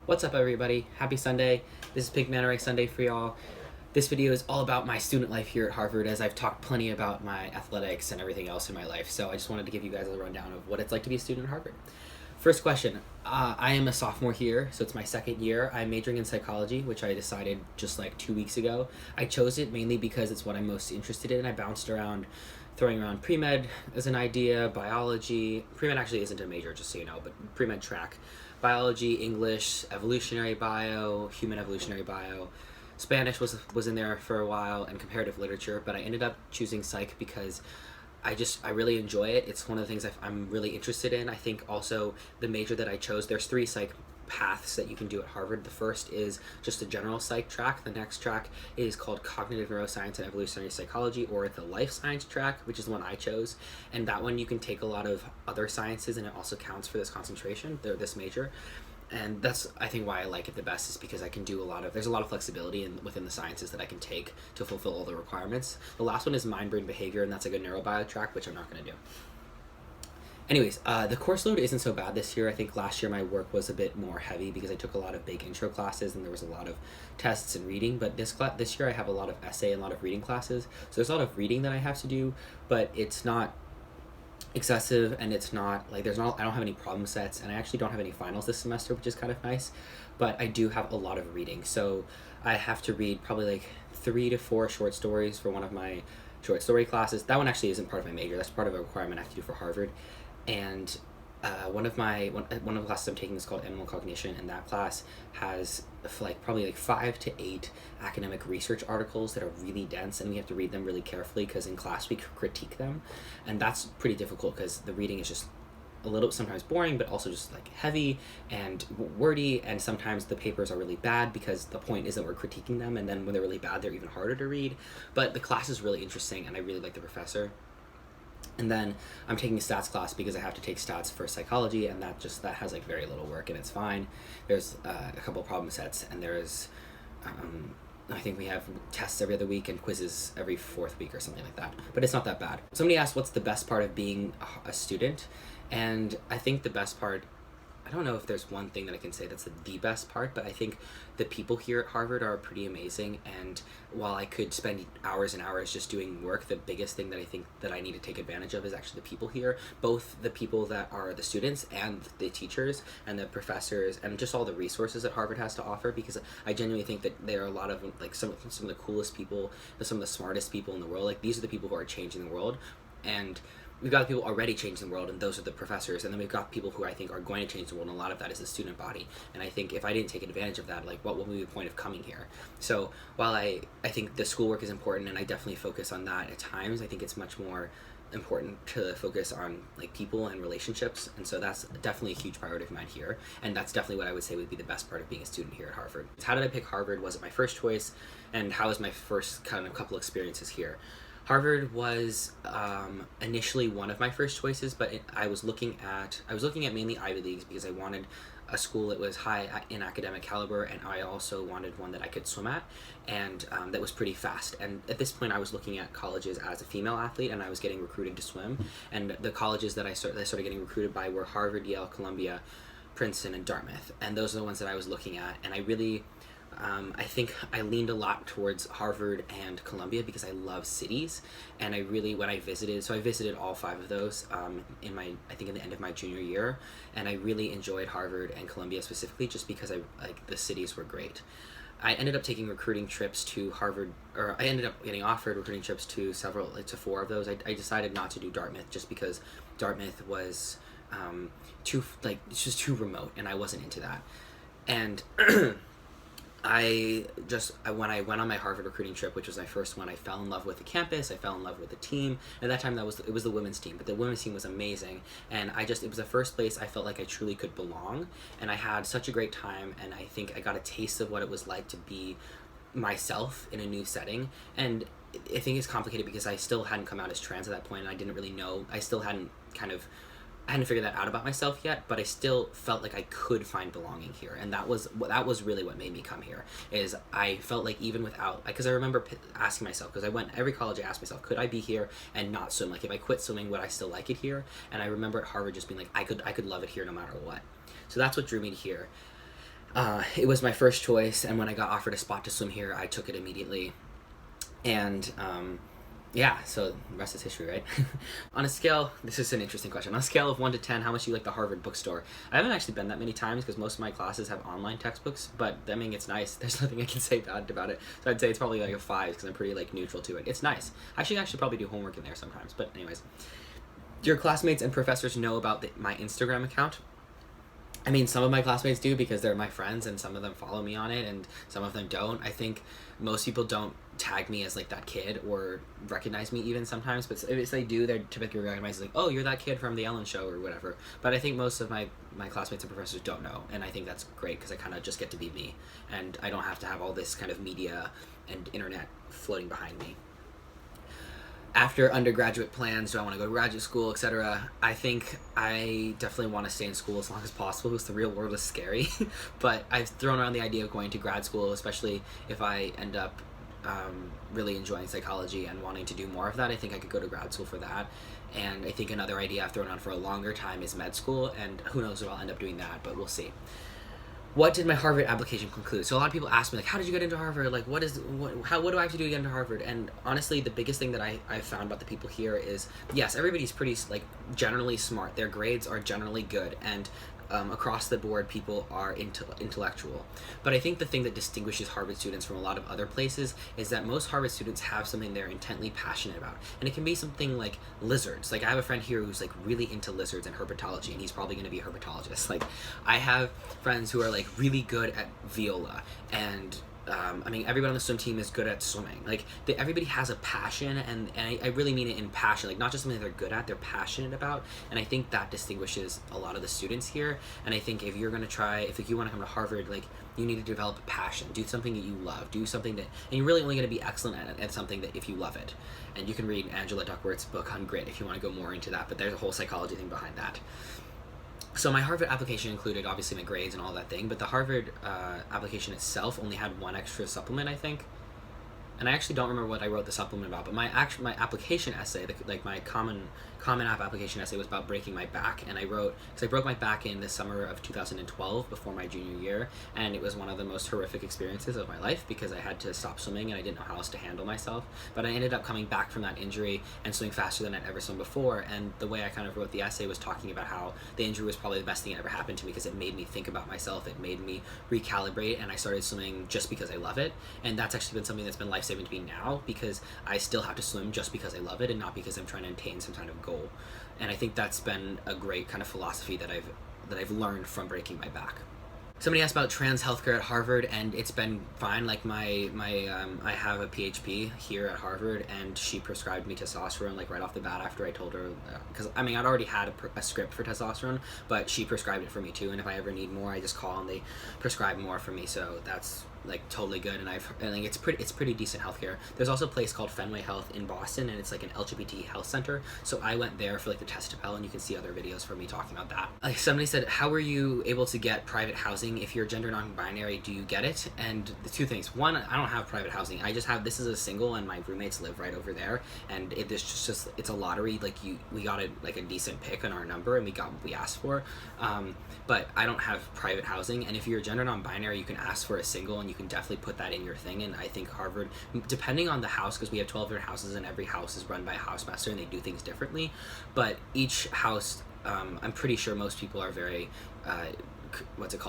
What's up, everybody? Happy Sunday. This is Pink Manorex Sunday for y'all. This video is all about my student life here at Harvard, as I've talked plenty about my athletics and everything else in my life. So I just wanted to give you guys a rundown of what it's like to be a student at Harvard. First question. I am a sophomore here, so it's my second year. I'm majoring in psychology, which I decided just like 2 weeks ago. I chose it mainly because it's what I'm most interested in. I bounced around throwing around pre-med as an idea, biology. Pre-med actually isn't a major, just so you know, but pre-med track. Biology, English, evolutionary bio, human evolutionary bio. Spanish was in there for a while, and comparative literature, but I ended up choosing psych because I really enjoy it. It's one of the things I'm really interested in. I think also the major that I chose, there's 3 psych paths that you can do at Harvard. The first is just a general psych track. The next track is called cognitive neuroscience and evolutionary psychology, or the life science track, which is the one I chose. And that one you can take a lot of other sciences, and it also counts for this concentration, this major. And that's, I think, why I like it the best, is because I can do there's a lot of flexibility within the sciences that I can take to fulfill all the requirements. The last one is mind-brain behavior, and that's like a neurobio track, which I'm not going to do. Anyways, the course load isn't so bad this year. I think last year my work was a bit more heavy because I took a lot of big intro classes and there was a lot of tests and reading. But this year I have a lot of essay and a lot of reading classes. So there's a lot of reading that I have to do, but it's not excessive, and it's not like I don't have any problem sets, and I actually don't have any finals this semester, which is kind of nice. But I do have a lot of reading. So I have to read probably like 3 to 4 short stories for one of my short story classes. That one actually isn't part of my major. That's part of a requirement I have to do for Harvard. And one of the classes I'm taking is called Animal Cognition, and that class has probably 5 to 8 academic research articles that are really dense, and we have to read them really carefully because in class we critique them, and that's pretty difficult because the reading is just a little sometimes boring, but also just heavy and wordy, and sometimes the papers are really bad because the point is that we're critiquing them, and then when they're really bad they're even harder to read. But the class is really interesting, and I really like the professor. And then I'm taking a stats class because I have to take stats for psychology, and that has very little work, and it's fine. There's a couple problem sets, and there's I think we have tests every other week and quizzes every 4th week or something like that. But it's not that bad. Somebody asked what's the best part of being a student, and I think the best part, I don't know if there's one thing that I can say that's the best part, but I think the people here at Harvard are pretty amazing. And while I could spend hours and hours just doing work, the biggest thing that I think that I need to take advantage of is actually the people here, both the people that are the students and the teachers and the professors and just all the resources that Harvard has to offer, because I genuinely think that there are a lot of some of the coolest people, some of the smartest people in the world. These are the people who are changing the world. And we've got people already changing the world, and those are the professors, and then we've got people who I think are going to change the world, and a lot of that is the student body. And I think if I didn't take advantage of that, what would be the point of coming here? So while I think the schoolwork is important, and I definitely focus on that at times, I think it's much more important to focus on people and relationships, and so that's definitely a huge priority of mine here, and that's definitely what I would say would be the best part of being a student here at Harvard. How did I pick Harvard? Was it my first choice, and how was my first kind of couple experiences here? Harvard was initially one of my first choices, but I was looking at mainly Ivy Leagues because I wanted a school that was high in academic caliber, and I also wanted one that I could swim at, and that was pretty fast. And at this point I was looking at colleges as a female athlete, and I was getting recruited to swim, and the colleges that I started getting recruited by were Harvard, Yale, Columbia, Princeton, and Dartmouth, and those are the ones that I was looking at. And I really I think I leaned a lot towards Harvard and Columbia because I love cities, and I visited all 5 of those in the end of my junior year, and I really enjoyed Harvard and Columbia specifically just because the cities were great. I ended up taking recruiting trips to Harvard, or I ended up getting offered recruiting trips to 4 of those. I decided not to do Dartmouth just because Dartmouth was it's just too remote, and I wasn't into that. And when I went on my Harvard recruiting trip, which was my first one, I fell in love with the campus, I fell in love with the team. At that time, it was the women's team, but the women's team was amazing, and it was the first place I felt like I truly could belong, and I had such a great time, and I think I got a taste of what it was like to be myself in a new setting. And I think it's complicated because I still hadn't come out as trans at that point, and I didn't really know, I hadn't figured that out about myself yet, but I still felt like I could find belonging here, and that was really what made me come here. Is I felt like even without, because I remember asking myself, because I went every college, I asked myself, could I be here and not swim? If I quit swimming, would I still like it here? And I remember at Harvard just being I could love it here no matter what. So that's what drew me to here. It was my first choice, and when I got offered a spot to swim here, I took it immediately. And yeah, so the rest is history, right? On a scale, this is an interesting question. On a scale of 1 to 10, how much do you like the Harvard Bookstore? I haven't actually been that many times because most of my classes have online textbooks, but I mean, it's nice. There's nothing I can say bad about it. So I'd say it's probably like a 5 because I'm pretty like neutral to it. It's nice. I should actually probably do homework in there sometimes, but anyways. Your classmates and professors know about my Instagram account? I mean, some of my classmates do because they're my friends, and some of them follow me on it, and some of them don't. I think most people don't tag me as like that kid or recognize me even sometimes, but if they do, they're typically recognized like, oh, you're that kid from the Ellen Show or whatever. But I think most of my classmates and professors don't know, and I think that's great because I kind of just get to be me, and I don't have to have all this kind of media and internet floating behind me. After undergraduate plans, do I want to go to graduate school, etc.? I think I definitely want to stay in school as long as possible because the real world is scary. But I've thrown around the idea of going to grad school, especially if I end up really enjoying psychology and wanting to do more of that. I think I could go to grad school for that. And I think another idea I've thrown around for a longer time is med school, and who knows if I'll end up doing that, but we'll see. What did my Harvard application conclude? So a lot of people ask me, like, how did you get into Harvard? Like, what do I have to do to get into Harvard? And honestly, the biggest thing that I found about the people here is, yes, everybody's pretty, like, generally smart. Their grades are generally good, and across the board, people are intellectual. But I think the thing that distinguishes Harvard students from a lot of other places is that most Harvard students have something they're intently passionate about. And it can be something like lizards. Like, I have a friend here who's like really into lizards and herpetology, and he's probably going to be a herpetologist. Like, I have friends who are like really good at viola, and I mean, everybody on the swim team is good at swimming. Like, everybody has a passion, and I really mean it in passion. Like, not just something they're good at, they're passionate about. And I think that distinguishes a lot of the students here. And I think if you're going to if you want to come to Harvard, like, you need to develop a passion. Do something that you love. Do something that, and you're really only going to be excellent at something that if you love it. And you can read Angela Duckworth's book on grit if you want to go more into that, but there's a whole psychology thing behind that. So my Harvard application included obviously my grades and all that thing, but the Harvard application itself only had one extra supplement, I think. And I actually don't remember what I wrote the supplement about, but my application essay, like my common app application essay, was about breaking my back. And I wrote, because I broke my back in the summer of 2012 before my junior year, and it was one of the most horrific experiences of my life because I had to stop swimming and I didn't know how else to handle myself. But I ended up coming back from that injury and swimming faster than I'd ever swum before. And the way I kind of wrote the essay was talking about how the injury was probably the best thing that ever happened to me because it made me think about myself, it made me recalibrate, and I started swimming just because I love it. And that's actually been something that's been life-saving to me now, because I still have to swim just because I love it and not because I'm trying to attain some kind of goal. And I think that's been a great kind of philosophy that I've learned from breaking my back. Somebody asked about trans healthcare at Harvard, and it's been fine. Like I have a PhD here at Harvard, and she prescribed me testosterone like right off the bat after I told her, because I mean I'd already had a script for testosterone, but she prescribed it for me too. And if I ever need more, I just call and they prescribe more for me. So that's like totally good, and like it's pretty decent healthcare. There's also a place called Fenway Health in Boston, and it's like an LGBT health center. So I went there for like the test-to-pel, and you can see other videos from me talking about that. Like, somebody said, how were you able to get private housing? If you're gender non-binary, do you get it? And the two things: one, I don't have private housing. I just have, this is a single, and my roommates live right over there, and it's just it's a lottery. Like, we got like a decent pick on our number, and we got what we asked for. But I don't have private housing, and if you're gender non-binary, you can ask for a single, and you can definitely put that in your thing. And I think Harvard, depending on the house, because we have 12 different houses and every house is run by a house master and they do things differently, but each house, I'm pretty sure most people are very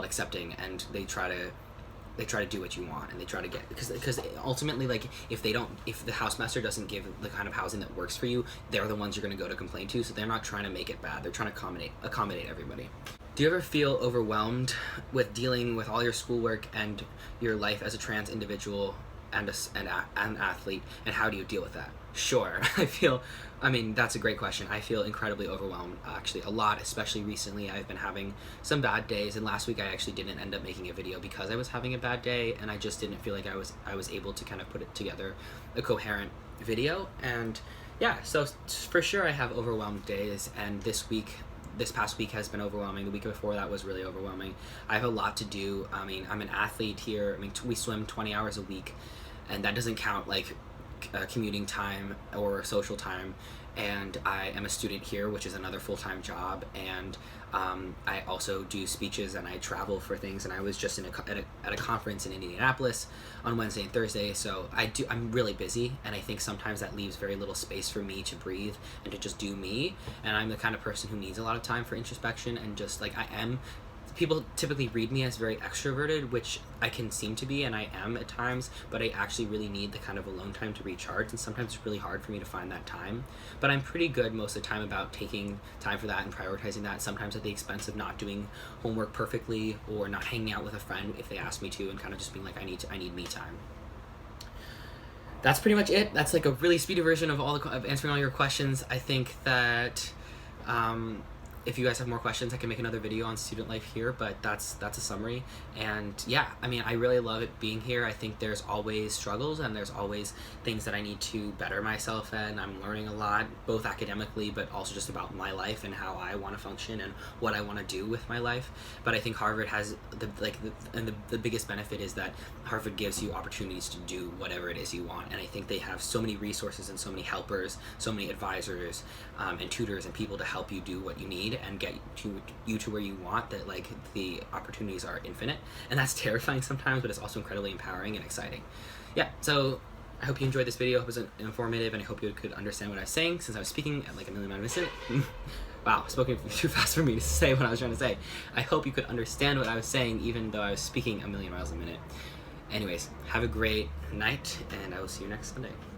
accepting, and they try to do what you want, and they try to get, because ultimately, like, if the house master doesn't give the kind of housing that works for you, they're the ones you're going to go to complain to. So they're not trying to make it bad, they're trying to accommodate everybody. Do you ever feel overwhelmed with dealing with all your schoolwork and your life as a trans individual and an athlete, and how do you deal with that? Sure. I mean, that's a great question. I feel incredibly overwhelmed, actually, a lot, especially recently. I've been having some bad days, and last week I actually didn't end up making a video because I was having a bad day, and I just didn't feel like I was able to kind of put it together a coherent video. And yeah, so for sure I have overwhelmed days, and this past week has been overwhelming. The week before that was really overwhelming. I have a lot to do. I mean, I'm an athlete here. I mean, we swim 20 hours a week, and that doesn't count like commuting time or social time. And I am a student here, which is another full-time job, and I also do speeches and I travel for things, and I was just at a conference in Indianapolis on Wednesday and Thursday, so I'm really busy, and I think sometimes that leaves very little space for me to breathe and to just do me, and I'm the kind of person who needs a lot of time for introspection, and just like I am, people typically read me as very extroverted, which I can seem to be, and I am at times, but I actually really need the kind of alone time to recharge, and sometimes it's really hard for me to find that time. But I'm pretty good most of the time about taking time for that and prioritizing that, sometimes at the expense of not doing homework perfectly or not hanging out with a friend if they ask me to, and kind of just being like, I need me time. That's pretty much it. That's like a really speedy version of of answering all your questions. I think that if you guys have more questions, I can make another video on student life here, but that's a summary. And yeah, I mean, I really love it being here. I think there's always struggles and there's always things that I need to better myself in. I'm learning a lot, both academically, but also just about my life and how I want to function and what I want to do with my life. But I think Harvard has the biggest benefit is that Harvard gives you opportunities to do whatever it is you want. And I think they have so many resources and so many helpers, so many advisors and tutors and people to help you do what you need and get you to where you want, that like the opportunities are infinite, and that's terrifying sometimes, but it's also incredibly empowering and exciting. Yeah, so I hope you enjoyed this video. I hope it was informative, and I hope you could understand what I was saying, since I was speaking at like a million miles a minute. Wow, spoken too fast for me to say what I was trying to say. I hope you could understand what I was saying, even though I was speaking a million miles a minute. Anyways, have a great night, and I will see you next Sunday.